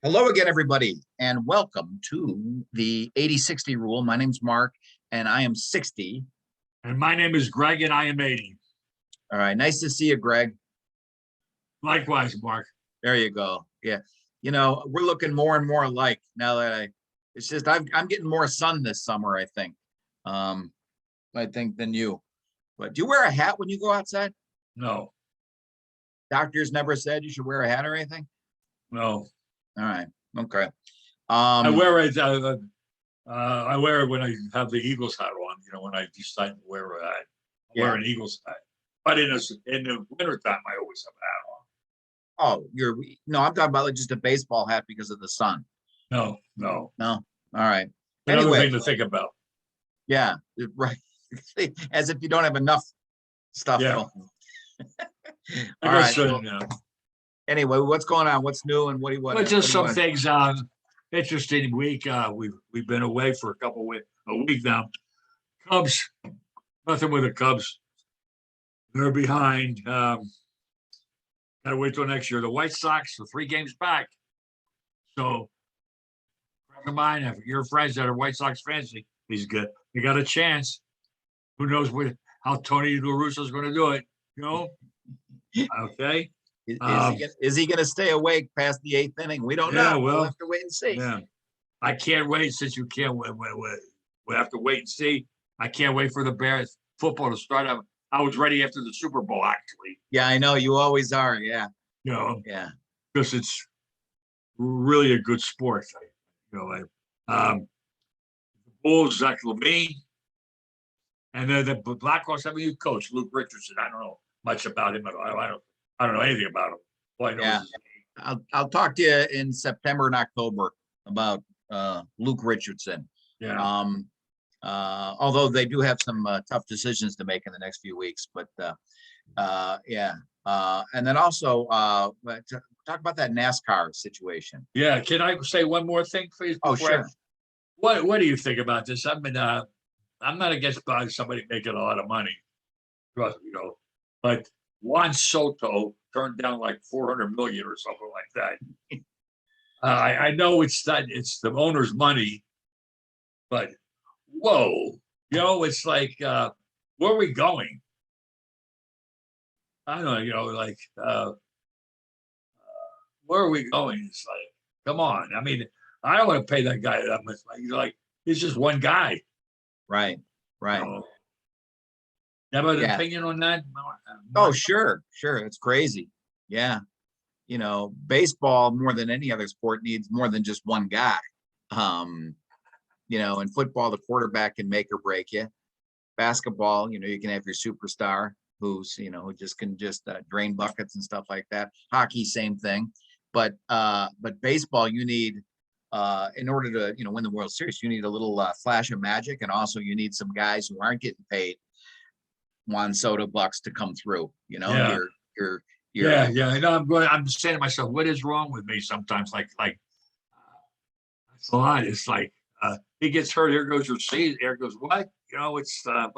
Hello again, everybody, and welcome to the 80-60 rule. My name's Mark, and I am 60. And my name is Greg, and I am 80. All right, nice to see you, Greg. Likewise, Mark. There you go. Yeah, we're looking more and more alike now that it's just I'm getting more sun this summer, I think. Than you. But do you wear a hat when you go outside? No, Doctors never said you should wear a hat or anything? no. All right, okay. I wear it. I wear it when I have the Eagles hat on. When I decide to wear a hat, I wear an Eagles hat. But in the wintertime, I always have a hat on. Oh, I'm talking about like just a baseball hat because of the sun. No. No. All right. Another thing to think about. Yeah, right. As if you don't have enough stuff. Yeah. All right. Well, anyway, what's going on? What's new and what? Well, just some things. Interesting week. We've been away for a week now. Cubs, nothing with the Cubs. They're behind. Gotta wait till next year. The White Sox are 3 games back. So, friend of mine, if your friends that are White Sox fans, he's good. You got a chance. Who knows how Tony La Russa is going to do it? Okay. Is he going to stay awake past the 8th inning? We don't know. We'll have to wait and see. Yeah, I can't wait. Since you can't wait, we have to wait and see. I can't wait for the Bears football to start. I was ready after the Super Bowl, actually. Yeah, I know you always are. Yeah. Yeah, because it's really a good sport. The Bulls, Zach Levine, and then the Blackhawks have a new coach, Luke Richardson. I don't know much about him. I don't know anything about him. All I know is I'll talk to you in September and October about Luke Richardson. Yeah. Although they do have some tough decisions to make in the next few weeks, but yeah. And then also talk about that NASCAR situation. Yeah. Can I say one more thing, please? Oh, sure. What do you think about this? I'm not against somebody making a lot of money, but Juan Soto turned down like $400 million or something like that. I know it's the owner's money, but whoa, it's like, where are we going? I don't know, where are we going? It's like, come on. I mean, I don't want to pay that guy that much. He's just one guy. Right. You have an opinion on that? Oh, sure. It's crazy. Yeah. Baseball more than any other sport needs more than just one guy. In football, the quarterback can make or break you. Basketball, you can have your superstar who can drain buckets and stuff like that. Hockey, same thing. But baseball, you need in order to win the World Series, you need a little flash of magic, and also you need some guys who aren't getting paid Juan Soto bucks to come through. Yeah. I know. I'm just saying to myself, what is wrong with me sometimes? It's a lot. It's like he gets hurt. Here goes your season. Here goes what? It's they're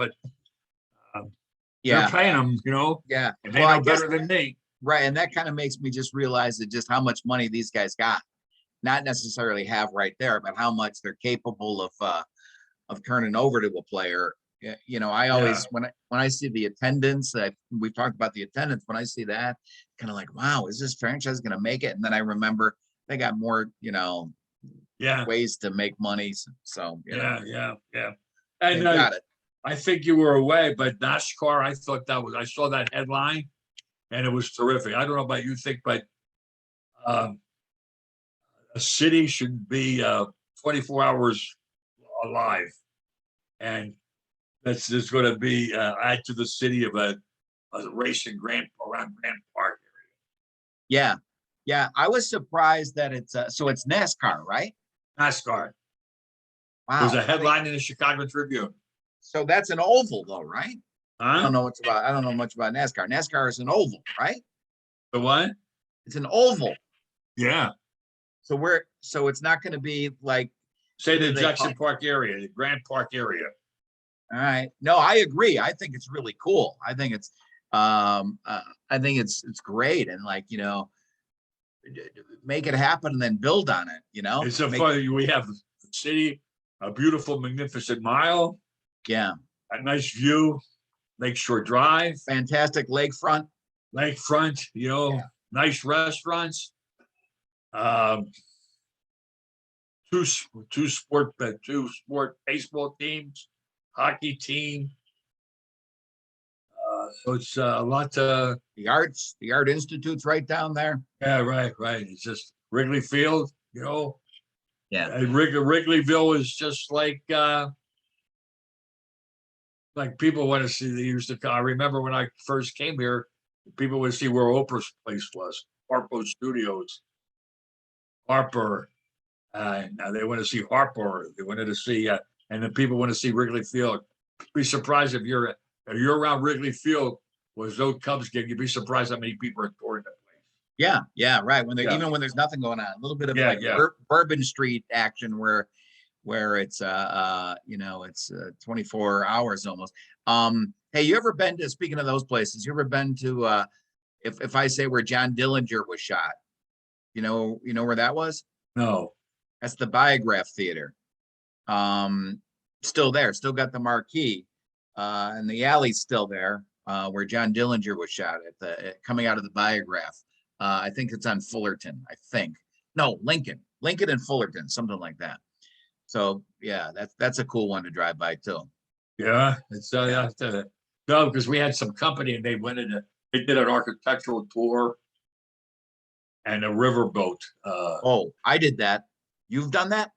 paying him. Yeah, and they know better than me. Right, and that kind of makes me just realize that just how much money these guys got. Not necessarily have right there, but how much they're capable of turning over to a player. I always when I see the attendance, we've talked about the attendance. When I see that, kind of like, wow, is this franchise going to make it? And then I remember they got more, ways to make money. So yeah. And got it. I think you were away, but NASCAR, I saw that headline, and it was terrific. I don't know about you think, but a city should be 24 hours alive, and that's just going to be add to the city of a racing around Grand Park area. Yeah. I was surprised that it's NASCAR, right? NASCAR. Wow. There's a headline in the Chicago Tribune. So that's an oval, though, right? Huh? I don't know much about NASCAR. NASCAR is an oval, right? The what? It's an oval. Yeah. So it's not going to be like say the Jackson Park area, the Grand Park area. All right. No, I agree. I think it's really cool. I think it's great. And make it happen and then build on it, It's so Make- funny. We have the city, a beautiful, magnificent mile, Yeah, a nice view, Lakeshore Drive, fantastic lakefront. lakefront, Yeah. nice restaurants. Um, two sport baseball teams, hockey team. So it's a lot to, The Art Institute's right down there. yeah, right. It's just Wrigley Field, Yeah. and Wrigleyville is just like people want to see. They used to. I remember when I first came here, people would see where Oprah's place was, Harpo Studios, Harper. Now they want to see Harper. They wanted to see, and then people want to see Wrigley Field. Be surprised if you're around Wrigley Field was those Cubs game. You'd be surprised how many people are touring that place. Yeah, right. Yeah. Even when there's nothing going on, a little bit of Yeah, like yeah. Bourbon Street action where it's it's 24 hours almost. Hey, you ever been to, speaking of those places, you ever been to if I say where John Dillinger was shot, you know where that was? No. That's the Biograph Theater. Still there, still got the marquee. And the alley's still there, where John Dillinger was shot coming out of the Biograph. I think it's on Fullerton, I think. No, Lincoln and Fullerton, something like that. So yeah, that's a cool one to drive by too. Yeah, it's Yeah. no, because we had some company and they did an architectural tour and a riverboat. Oh, I did that. You've done that?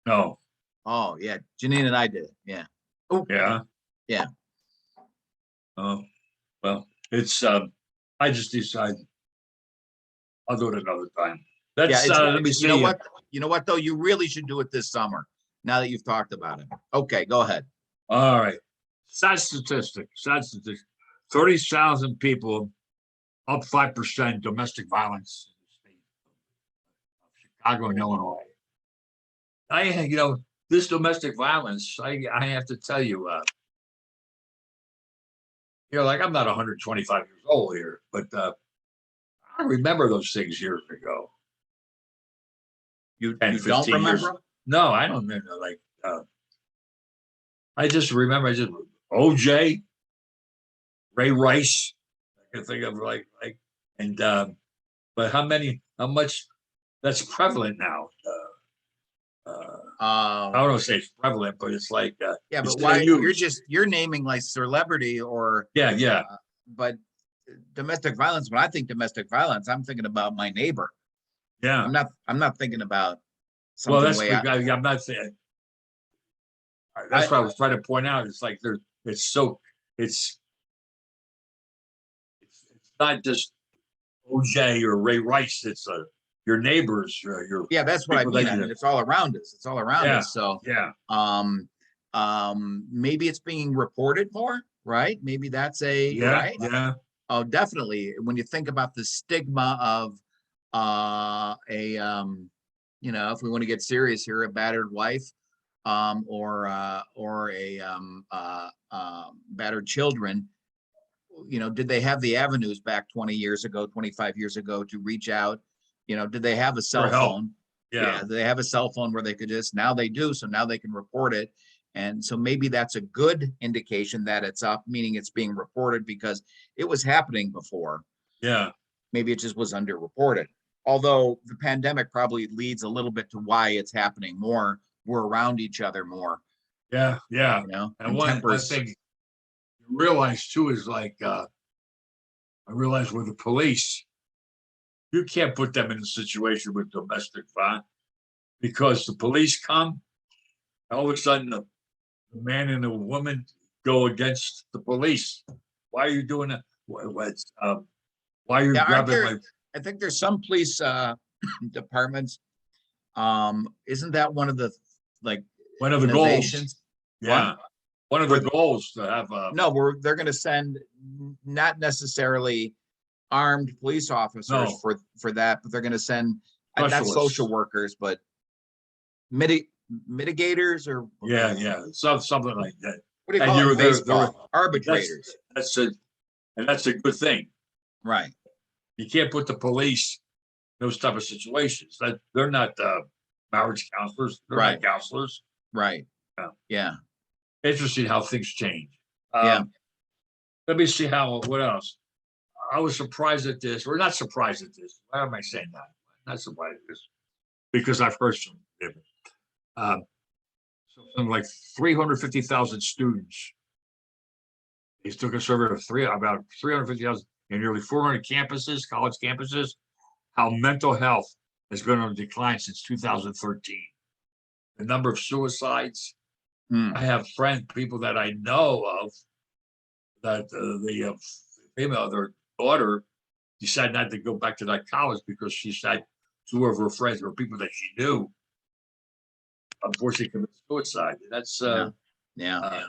No, Oh yeah, Janine and I did it. Yeah. Oh yeah, yeah. oh, well, it's I just decided I'll do it another time. Yeah, Let's let me see. You know what though? You really should do it this summer. Now that you've talked about it. Okay, go ahead. All right. Sad statistic. 30,000 people, up 5% domestic violence in the state of Chicago and Illinois. This domestic violence, I have to tell you, like I'm not 125 years old here, but I remember those things years ago. You 10, don't 15 years. remember? No, I don't remember. I just remember OJ, Ray Rice. I can think of but how much that's prevalent now. I don't want to say it's prevalent, but it's like, Yeah, but it's why used. you're naming like celebrity or Yeah. but domestic violence, when I think domestic violence, I'm thinking about my neighbor. Yeah. I'm not thinking about Well, something that's way out. I'm not saying. That's what I was trying to point out. It's like it's not just OJ or Ray Rice. It's your neighbors, your Yeah, that's what I people mean. that I you- mean, it's all around us. It's all around Yeah. us. So yeah. maybe it's being reported more, right? Maybe that's right. Yeah. Oh, definitely. When you think about the stigma of if we want to get serious here, a battered wife, or battered children, did they have the avenues back 20 years ago, 25 years ago to reach out? Did they have a cell For help. phone? Yeah. Do they have a cell phone where they could now they do, so now they can report it. And so maybe that's a good indication that it's up, meaning it's being reported because it was happening before. Yeah. Maybe it just was underreported. Although the pandemic probably leads a little bit to why it's happening more. We're around each other more. Yeah. And one tempers. thing you realize too is I realize with the police, you can't put them in a situation with domestic violence because the police come, all of a sudden the man and the woman go against the police. Why are you doing that? Why are you grabbing my? I think there's some police departments. Isn't that one of the One of the innovations? goals? Yeah, one of the goals to have. No, they're going to send not necessarily armed police officers for that, but they're going to send not social workers, but mitigators or something like that. What do you call it in baseball? Arbitrators. That's a good thing. Right. You can't put the police those type of situations. That they're not marriage counselors, they're Right. not counselors. Right. Yeah. Yeah. Interesting how things change. Yeah. Let me see what else. I was surprised at this. We're not surprised at this. Why am I saying that? Not surprised at this because I've heard some. Um, something like 350,000 students. He took a survey of about 350,000 in nearly 400 campuses, college campuses, how mental health has been on decline since 2013. The number of suicides. Mm. I have people that I know of that the female, their daughter, decided not to go back to that college because she said two of her friends or people that she knew unfortunately committed suicide. That's Yeah.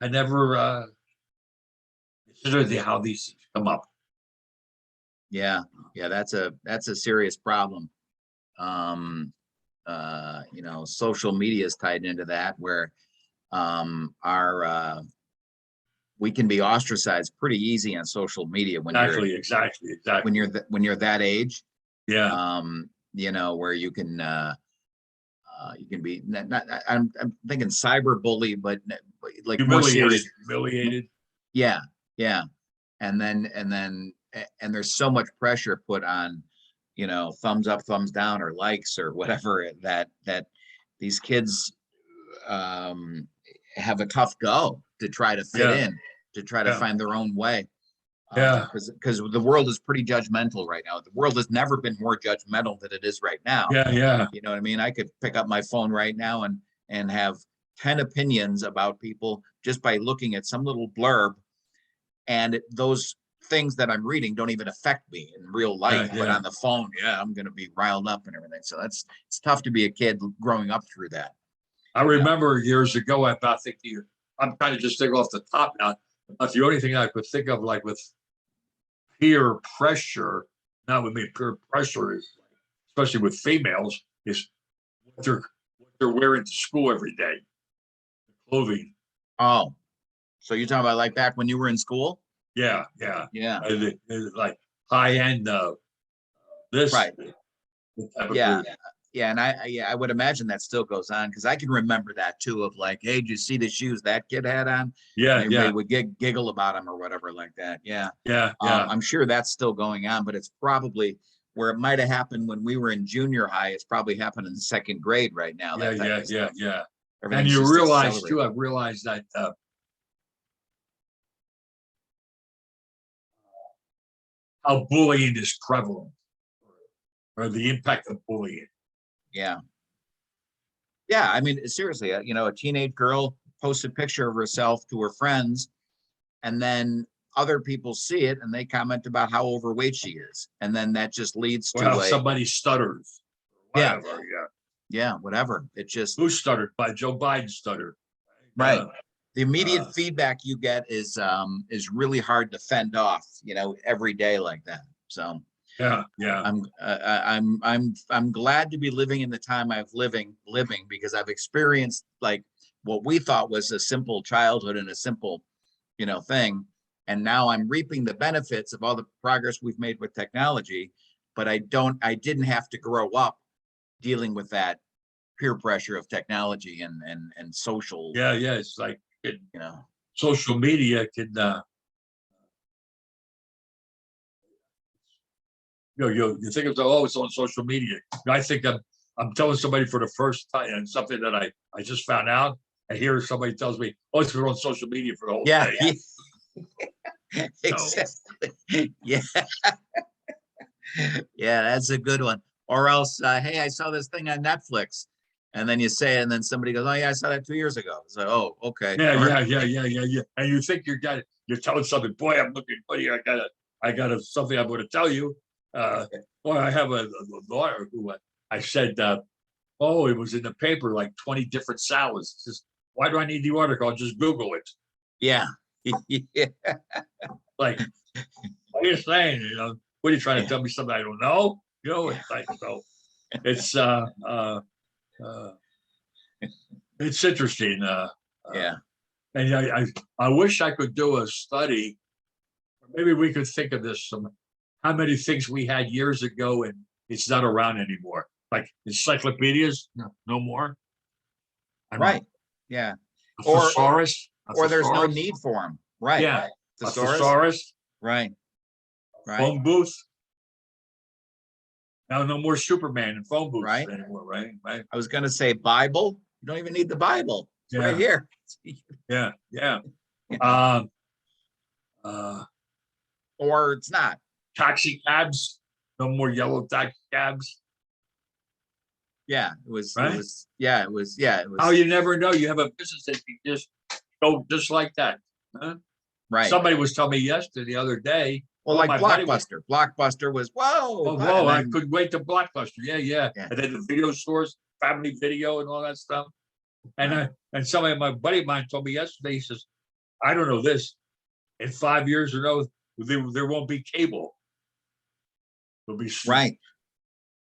I never considered how these things come up. Yeah. Yeah. That's a serious problem. Social media is tied into that where our we can be ostracized pretty easy on social media when Exactly. when you're that age. Yeah. Where you can be not I'm thinking cyberbully, but like more serious. Humiliated. Yeah. Yeah. And there's so much pressure put on, thumbs up, thumbs down, or likes or whatever that these kids have a tough go to try to fit in, to try to find their own way. Because the world is pretty judgmental right now. The world has never been more judgmental than it is right now. Yeah. You know what I mean? I could pick up my phone right now and have 10 opinions about people just by looking at some little blurb. And those things that I'm reading don't even affect me in real life, but on the phone, I'm going to be riled up and everything. So it's tough to be a kid growing up through that. I remember years ago, I'm trying to just think off the top now. That's the only thing I could think of, like with peer pressure. Not with me, peer pressure is, especially with females, is what they're wearing to school every day, clothing. Oh, so you're talking about like back when you were in school? Yeah. Like high end. This right. Yeah. Yeah, and I would imagine that still goes on because I can remember that too. Of like, hey, did you see the shoes that kid had on? Yeah, and everybody would giggle about them or whatever like that. Yeah. I'm sure that's still going on, but it's probably where it might have happened when we were in junior high. It's probably happened in second grade right now. Yeah. And Everything's you just realize too, accelerated. I've realized that how bullying is prevalent, or the impact of bullying. Yeah. I mean, seriously, a teenage girl posts a picture of herself to her friends, and then other people see it and they comment about how overweight she is, and then that just leads to somebody stutters. Whatever, whatever. It just who stuttered? By Joe Biden stuttered. Right. The immediate feedback you get is really hard to fend off, every day like that. So yeah. I'm glad to be living in the time I've living because I've experienced like what we thought was a simple childhood and a simple, thing. And now I'm reaping the benefits of all the progress we've made with technology, but I didn't have to grow up dealing with that peer pressure of technology and social. Yeah. It's like, social media can, you think of, it's on social media. I think I'm telling somebody for the first time and something that I just found out. I hear somebody tells me, "Oh, it's been on social media for the whole day." Exactly. Yeah. That's a good one. Or else, hey, I saw this thing on Netflix, and then you say it, and then somebody goes, "Oh yeah, I saw that 2 years ago." So, oh, okay. Yeah. And you think you're telling something. Boy, I'm looking funny. I got something I'm going to tell you. I have a lawyer who I said, "Oh, it was in the paper, like 20 different salads." Just, why do I need the article? I'll just Google it. Yeah. Like, what are you saying? What are you trying to tell me something I don't know? It's like, so it's it's interesting. And I wish I could do a study. Maybe we could think of this. How many things we had years ago in it's not around anymore. Like encyclopedias, no more. I don't know. Right. Yeah. A Or- thesaurus. A Or there's no thesaurus? need for them. Right. Yeah. A Thesaurus. thesaurus, Right. Right. phone booth. Now no more Superman and phone booths Right. anymore, right? Right. I was going to say Bible. You don't even need the Bible. It's right Yeah. here. Yeah, yeah. Yeah. Or it's not. Taxi cabs, no more yellow taxi cabs. Yeah. It was. Right? It was. Yeah. It was. Yeah. It was. Oh, you never know. You have a business that you just go just like that. Huh? right. Somebody was telling me yesterday, the other day. Well, oh, like my buddy was- Blockbuster. Blockbuster was whoa. Oh, and whoa! I then- couldn't wait to Blockbuster. Yeah, yeah. Yeah. And then the video stores, family video, and all that stuff. And Right. my buddy of mine told me yesterday. He says, "I don't know this. In 5 years or no, there won't be cable. There'll be Right.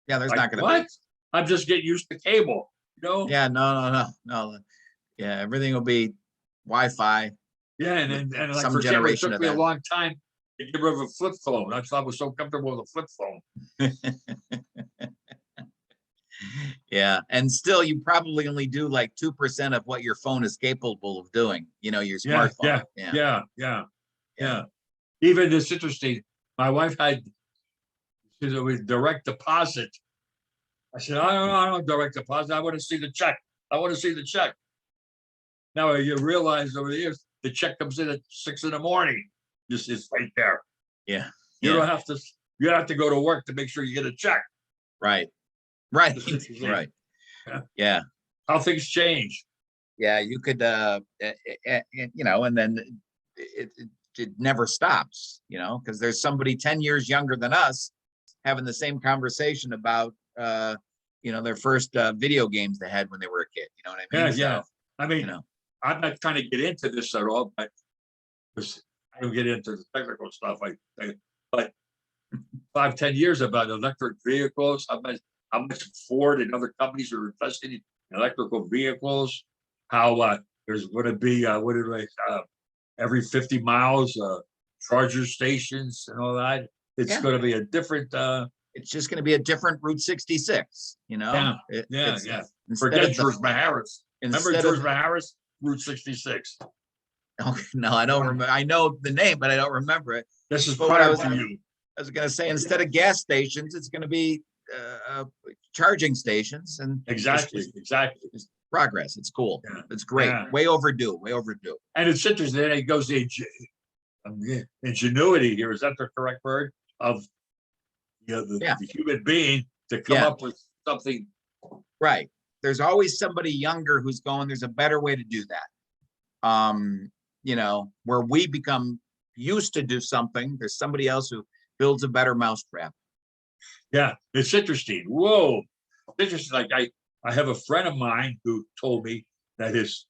Yeah. There's Like, not going to what? I'm just getting used to cable. You know? be. Yeah. No. Yeah. Everything will be Wi-Fi. Yeah, and like Some for example, it generation took of me a that. long time to get rid of a flip phone. I thought I was so comfortable with a flip phone. Yeah. And still, you probably only do like 2% of what your phone is capable of doing. Your Yeah, smartphone. yeah. Even it's interesting. My wife had she said, with direct deposit. I said, I don't direct deposit. I want to see the check. I want to see the check. Now you realize over the years, the check comes in at 6 a.m. Just it's right there. Yeah. You Yeah. don't have to. You have to go to work to make sure you get a check. Right. Right. This is interesting. Right. Yeah. Yeah. How things change. Yeah. You could, and then it never stops, because there's somebody 10 years younger than us having the same conversation about, their first video games they had when they were a kid. You know what I mean? Yeah. So, I mean, I'm not trying to get into this at all, but because I don't get into the technical stuff. But 5-10 years about electric vehicles, how much Ford and other companies are investing in electrical vehicles. How there's going to be every 50 miles charger stations and all that. It's Yeah. going to be a different. it's just going to be a different Route 66. Yeah. It's- Yeah. Instead Forget of the- George Maharis. Remember instead George of- Maharis? Route 66. Oh, no, I don't remember. I know the name, but I don't remember it. This is But what I prior was to you. I was going to say, instead of gas stations, it's going to be charging stations and Exactly. it's progress. It's cool. Yeah. It's great. Yeah. Way overdue. Way overdue. And it's interesting. It goes the ingenuity here. Is that the correct word? Of Yeah. the human being to come Yeah. up with something. Right. There's always somebody younger who's going, there's a better way to do that. Where we become used to do something, there's somebody else who builds a better mousetrap. Yeah, it's interesting. Whoa, it's interesting. Like I have a friend of mine who told me that his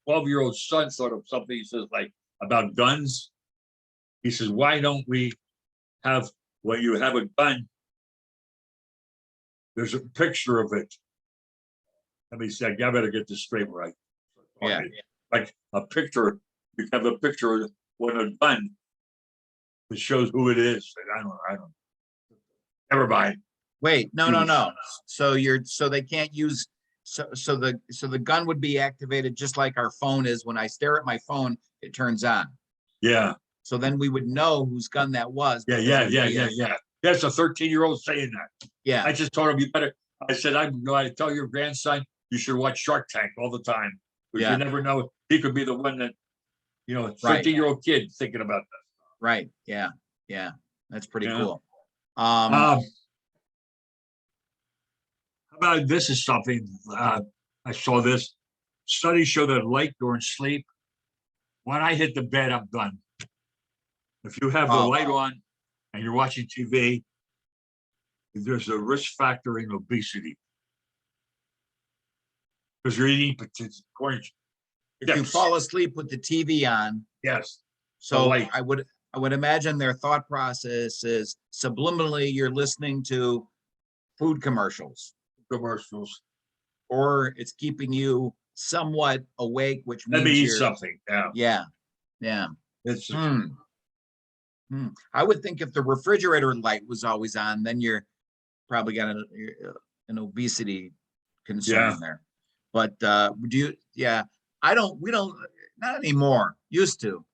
12-year-old son thought of something. He says like about guns. He says, why don't we have when you have a gun? There's a picture of it. Let me see. I better get this straight right. Yeah. Like a picture. You have a picture of when a gun that shows who it is. I don't. Never mind. Wait, no. So they can't use, so the gun would be activated just like our phone is. When I stare at my phone, it turns on. Yeah. So then we would know whose gun that was. Yeah. because it would be That's a 13-year-old saying that. Yeah. I just told him you better. I said I'm going to tell your grandson you should watch Shark Tank all the time because Yeah. you never know he could be the one that Right. 13-year-old kid thinking about that. Right. Yeah. Yeah. That's pretty Yeah. cool. How about this is something I saw this. Studies show that light during sleep. When I hit the bed, I'm done. If you have the Oh. light on and you're watching TV, there's a risk factor in obesity because you're eating potatoes. If you fall asleep with the TV on, Yes. so light. I would imagine their thought process is subliminally you're listening to food commercials, Commercials. or it's keeping you somewhat awake, which Let means me eat you're, something. Yeah. yeah. It's I would think if the refrigerator light was always on, then you're probably got an obesity concern there. But yeah, we don't, not anymore. Used to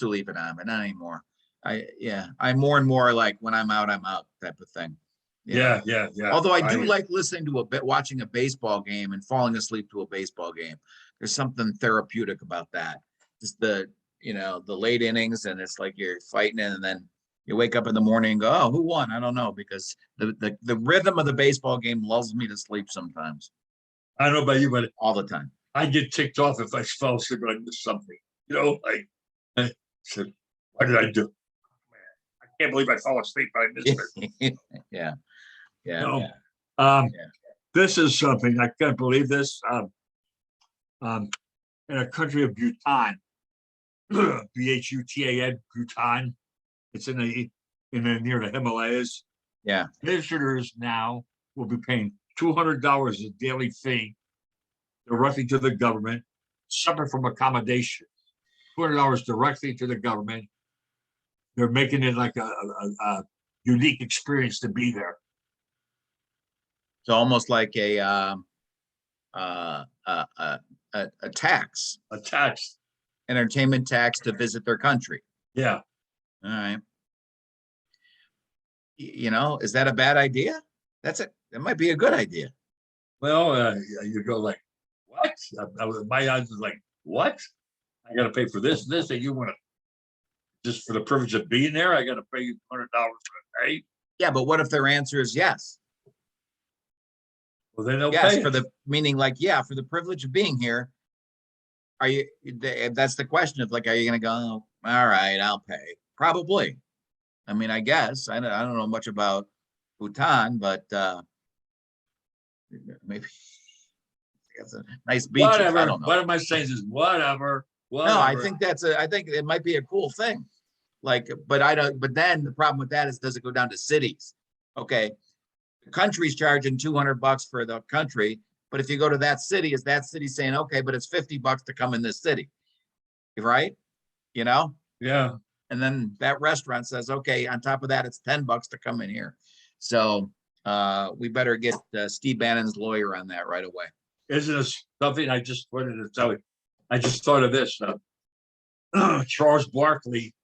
leave it on, but not anymore. I'm more and more like when I'm out type of thing. Yeah. Although I do like listening to watching a baseball game and falling asleep to a baseball game. There's something therapeutic about that. Just the late innings, and it's like you're fighting it, and then you wake up in the morning and go, oh, who won? I don't know, because the rhythm of the baseball game lulls me to sleep sometimes. I don't know about you, but all the time. I get ticked off if I fell asleep and I missed something. Like I said, what did I do? Man, I can't believe I fell asleep, but I missed it. Yeah. This is something I can't believe this. In a country of Bhutan, Bhutan, Bhutan. It's in the near the Himalayas. Yeah. Visitors now will be paying $200 a daily fee directly to the government, separate from accommodation. $200 directly to the government. They're making it like a unique experience to be there. So almost like a tax. A tax. Entertainment tax to visit their country. Yeah. All right. Is that a bad idea? That might be a good idea. Well, you go like, what? My eyes is like, what? I got to pay for this, and you want to, just for the privilege of being there, I got to pay you $100 for a day? Yeah, but what if their answer is yes? Well, then they'll yes, pay for the meaning, like, yeah, for the privilege of being here. That's the question of like, are you going to go, oh, all right, I'll pay? Probably. I mean, I guess I don't know much about Bhutan, but maybe it's a nice beach. Whatever. I don't know. What am I saying is whatever. No, I think I think it might be a cool thing. Like, but then the problem with that is, does it go down to cities? Okay. The country's charging $200 for the country. But if you go to that city, is that city saying, okay, but it's $50 to come in this city? Right? Yeah. And then that restaurant says, okay, on top of that, it's $10 to come in here. So we better get Steve Bannon's lawyer on that right away. Isn't this something I just wanted to tell you? I just thought of this. Charles Barkley,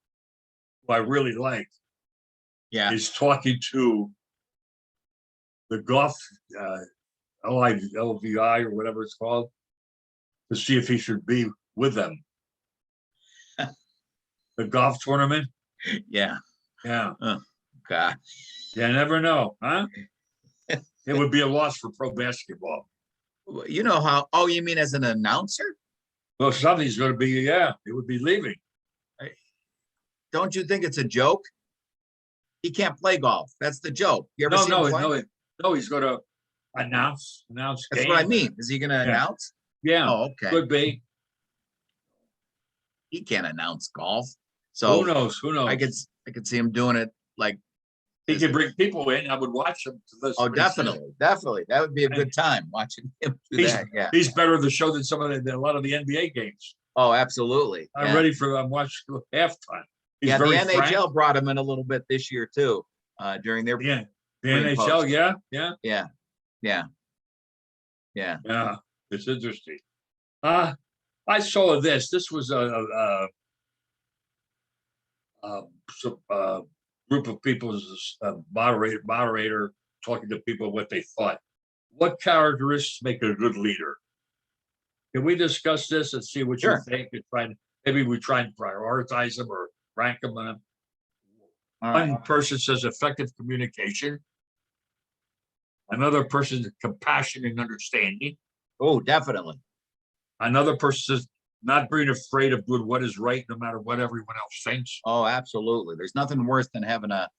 who I really like, is talking to the golf LVI or whatever it's called, to see if he should be with them. The golf tournament. Yeah. Oh, God. You never know, huh? It would be a loss for pro basketball. You know how? Oh, you mean as an announcer? Well, something's going to be. It would be leaving. Don't you think it's a joke? He can't play golf. That's the joke. You ever see him play? No, he's going to announce. That's games. what I mean. Is he going to announce? Yeah. Oh, okay. Could be. He can't announce golf. So who knows? I could see him doing it like. He could bring people in. I would watch him. Oh, definitely. That would be a good time watching him do that. Yeah. He's better of the show than a lot of the NBA games. Oh, absolutely. I'm ready for watching halftime. The NHL brought him in a little bit this year too, during their the NHL. Yeah. It's interesting. I saw this. This was a group of people, moderator talking to people what they thought. What characteristics make a good leader? Can we discuss this and see what you think? And maybe we try and prioritize them or rank them. One person says effective communication. Another person, compassion and understanding. Oh, definitely. Another person says not being afraid of doing what is right, no matter what everyone else thinks. Oh, absolutely. There's nothing worse than having a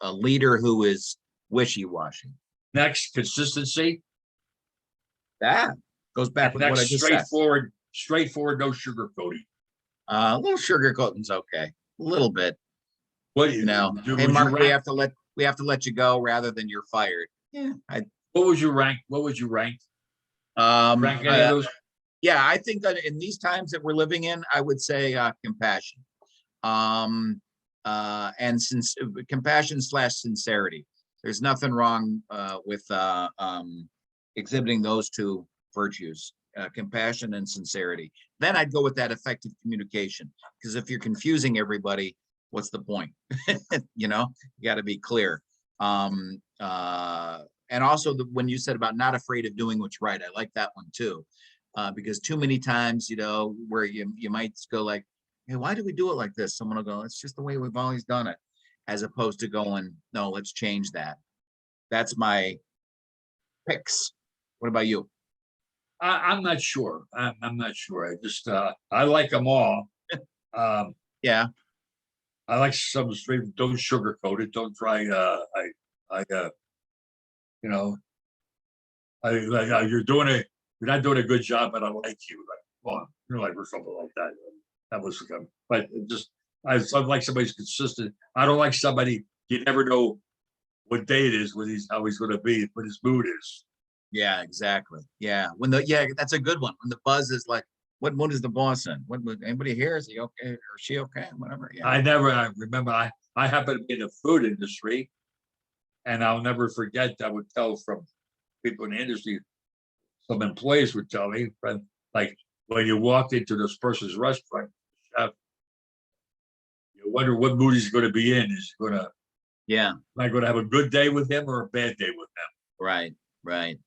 leader who is wishy-washy. Next, consistency. That goes back with what I just said. Straightforward, no sugarcoating. A little sugarcoating's okay. A little bit. What hey, Mark, we have to let you go rather than you're fired. Yeah. What would you rank? Rank any of those? Yeah, I think that in these times that we're living in, I would say compassion. and since compassion / sincerity. There's nothing wrong with exhibiting those two virtues, compassion and sincerity. Then I'd go with that effective communication, because if you're confusing everybody, what's the point? You know, you got to be clear. And also when you said about not afraid of doing what's right, I like that one too, because too many times, you know, where you might go like, hey, why do we do it like this? Someone will go, it's just the way we've always done it, as opposed to going, no, let's change that. That's my picks. What about you? I'm not sure. I'm not sure. I just, I like them all. Yeah, I like some straight, don't sugarcoat it. Don't try, you know, you're not doing a good job, but I like you. Like, well, you're like, or something like that. That was good. But it just, I like somebody's consistent. I don't like somebody, you never know what day it is, how he's going to be, what his mood is. yeah, exactly. Yeah, that's a good one. When the buzz is like, what is the boss in? What anybody here? Is he okay or she okay? Whatever. Yeah. I remember I happen to be in the food industry, and I'll never forget, I would tell from people in the industry, some employees would tell me, like when you walked into this person's restaurant, chef, you wonder what mood he's going to be in. Yeah. Am I going to have a good day with him or a bad day with him? Right. Right.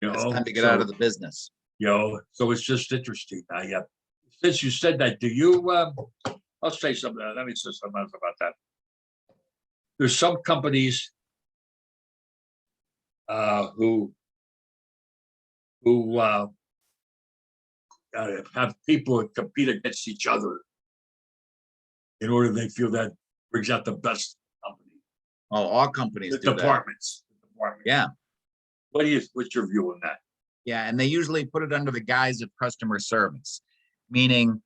You It's know, time to get out of the business. You know, so it's just interesting. Since you said that, do you? I'll say something. Let me say something else about that. There's some companies who have people compete against each other in order they feel that brings out the best company. Oh, all companies do departments. Yeah. What's your view on that? Yeah, and they usually put it under the guise of customer service, meaning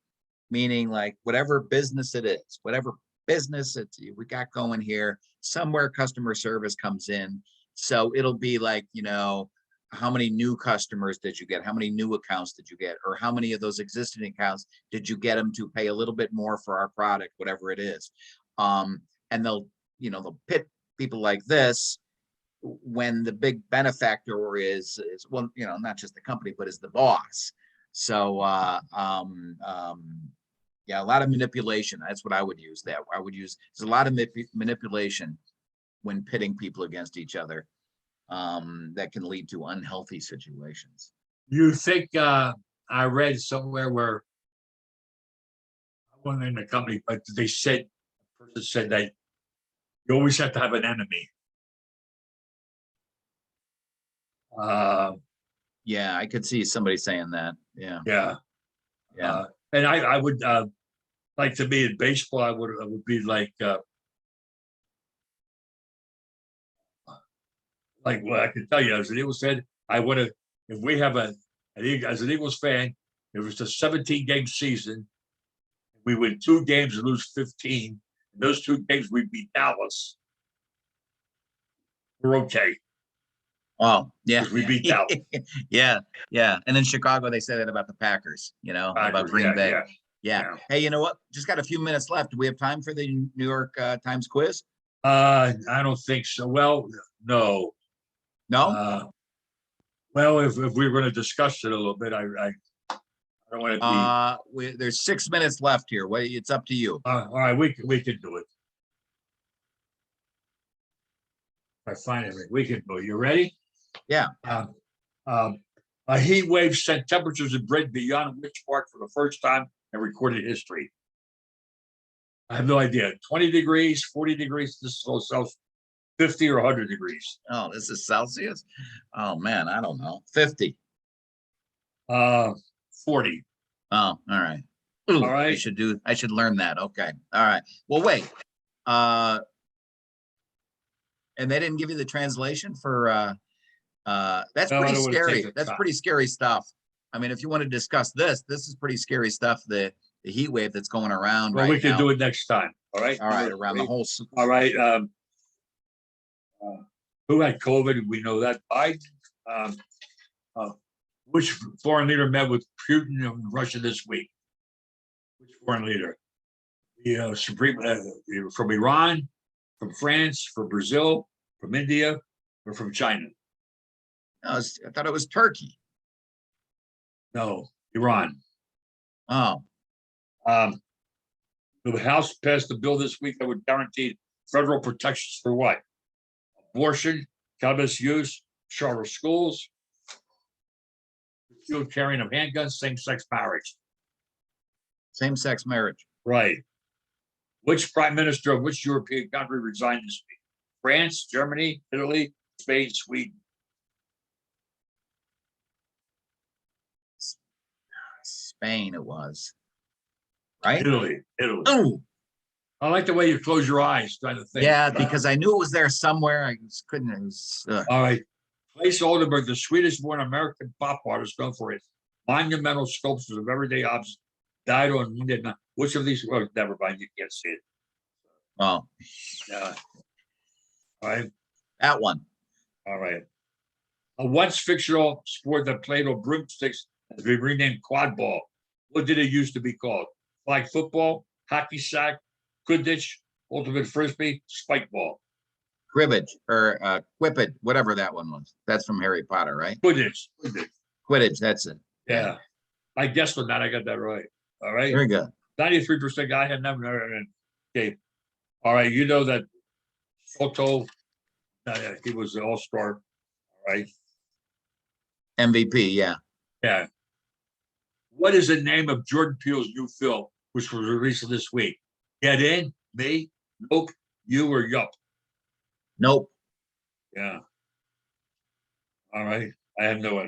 like whatever business it is, whatever business we got going here, somewhere customer service comes in. So it'll be like, you know, how many new customers did you get? How many new accounts did you get? Or how many of those existing accounts did you get them to pay a little bit more for our product, whatever it is? And they'll pit people like this when the big benefactor is well, you know, not just the company, but is the boss. So yeah, a lot of manipulation. That's what I would use. There's a lot of manipulation when pitting people against each other, that can lead to unhealthy situations. You think I read somewhere where I wasn't in the company, but they said, a person said that you always have to have an enemy. Yeah, I could see somebody saying that. Yeah. Yeah. Yeah. And I would like to be in baseball. I would be like what I can tell you as an Eagles fan, I would have, if we have as an Eagles fan, it was a 17-game season. We win 2 games and lose 15. And those 2 games we beat Dallas. We're okay. Oh, yeah. We beat Dallas. Yeah. Yeah. And then Chicago, they say that about the Packers, you know, about Green Bay. Yeah. Hey, you know what? Just got a few minutes left. Do we have time for the New York Times quiz? I don't think so. Well, no. No? Well, if we were going to discuss it a little bit, I don't want to be. There's 6 minutes left here. It's up to you. All right, we can do it. I find it. We can do it. You ready? Yeah. A heat wave sent temperatures in Britain beyond which mark for the first time in recorded history? I have no idea. 20 degrees, 40 degrees, this is all Celsius, 50 or 100 degrees. Oh, this is Celsius? Oh, man, I don't know. 50. 40. Oh, all right. Ooh, all right. I should learn that. Okay. All right. Well, wait. And they didn't give you the translation for that's pretty scary. That's pretty scary stuff. I mean, if you want to discuss this is pretty scary stuff. The heat wave that's going around right now. We can do it next time. All right. All right. Around the whole. All right. Who had COVID? We know that. Biden. Which foreign leader met with Putin in Russia this week? Which foreign leader? Supreme from Iran, from France, from Brazil, from India, or from China. I thought it was Turkey. No, Iran. Oh, The House passed a bill this week that would guarantee federal protections for what? Abortion, cannabis use, charter schools, field carrying of handguns, same-sex marriage. same-sex marriage. Right. Which prime minister of which European country resigned this week? France, Germany, Italy, Spain, Sweden. Spain it was. Right? Italy. Oh, I like the way you close your eyes trying to think. yeah, because I knew it was there somewhere. I just couldn't. It was, All right. Place Oldenburg, the Swedish-born American pop artist known for his monumental sculptures of everyday objects, died on Monday night. Which of these? Well, never mind. You can't see it. oh, All right. that one. All right. A once fictional sport that played on broomsticks has been renamed quad ball. What did it used to be called? Flag football, hockey sack, quidditch, ultimate frisbee, spike ball. Cribbage or Quippet, whatever that one was. That's from Harry Potter, right? Quidditch. Quidditch, that's it. Yeah. I guessed on that. I got that right. All right. Very good. 93% guy had never heard. Okay. All right. You know that Soto, he was an all-star. All right. MVP, yeah. Yeah. What is the name of Jordan Peele's new film, which was released this week? Get In, Me, Nope, You, or Yup? Nope. Yeah. All right. I have no.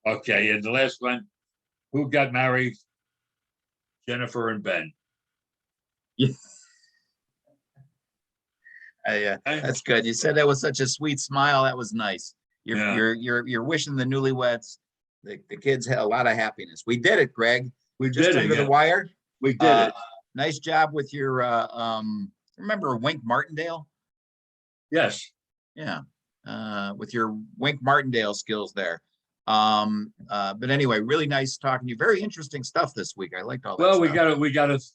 Okay. And the last one, who got married? Jennifer and Ben. Yeah. That's good. You said that with such a sweet smile. That was nice. You're wishing the newlyweds, the kids had a lot of happiness. We did it, Greg. We Just did it. under the wire. We did it. Nice job with your remember Wink Martindale? Yes. Yeah. With your Wink Martindale skills there. But anyway, really nice talking to you. Very interesting stuff this week. I liked all that. Well, stuff.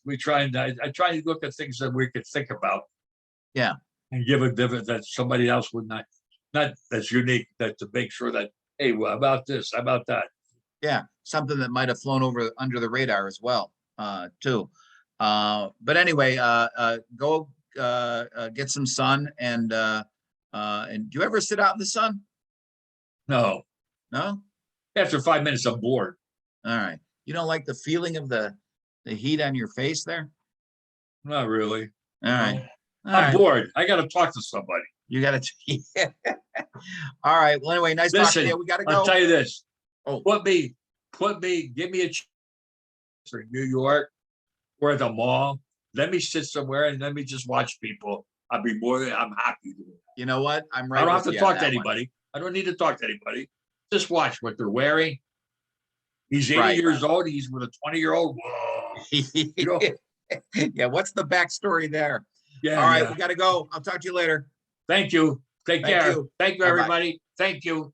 we try and I try to look at things that we could think about. Yeah. And give a different that somebody else would not that's unique, that to make sure that, hey, well, about this, about that. Yeah, something that might have flown over under the radar as well, too. But anyway, go get some sun and do you ever sit out in the sun? No. No? After 5 minutes, I'm bored. All right. You don't like the feeling of the heat on your face there? Not really. All right. I'm bored. I got to talk to somebody. You got to. All right. Well, anyway, nice talking to you. We got to go. I'll tell you this. Oh. Give me a chance for New York or the mall. Let me sit somewhere and let me just watch people. I'm happy. You know what? I'm right. I don't have to talk to anybody. I don't need to talk to anybody. Just watch what they're wearing. He's 80 years old. He's with a 20-year-old. Whoa. Yeah. What's the backstory there? Yeah. All right. We got to go. I'll talk to you later. Thank you. Take care. Thank you, everybody. Thank you.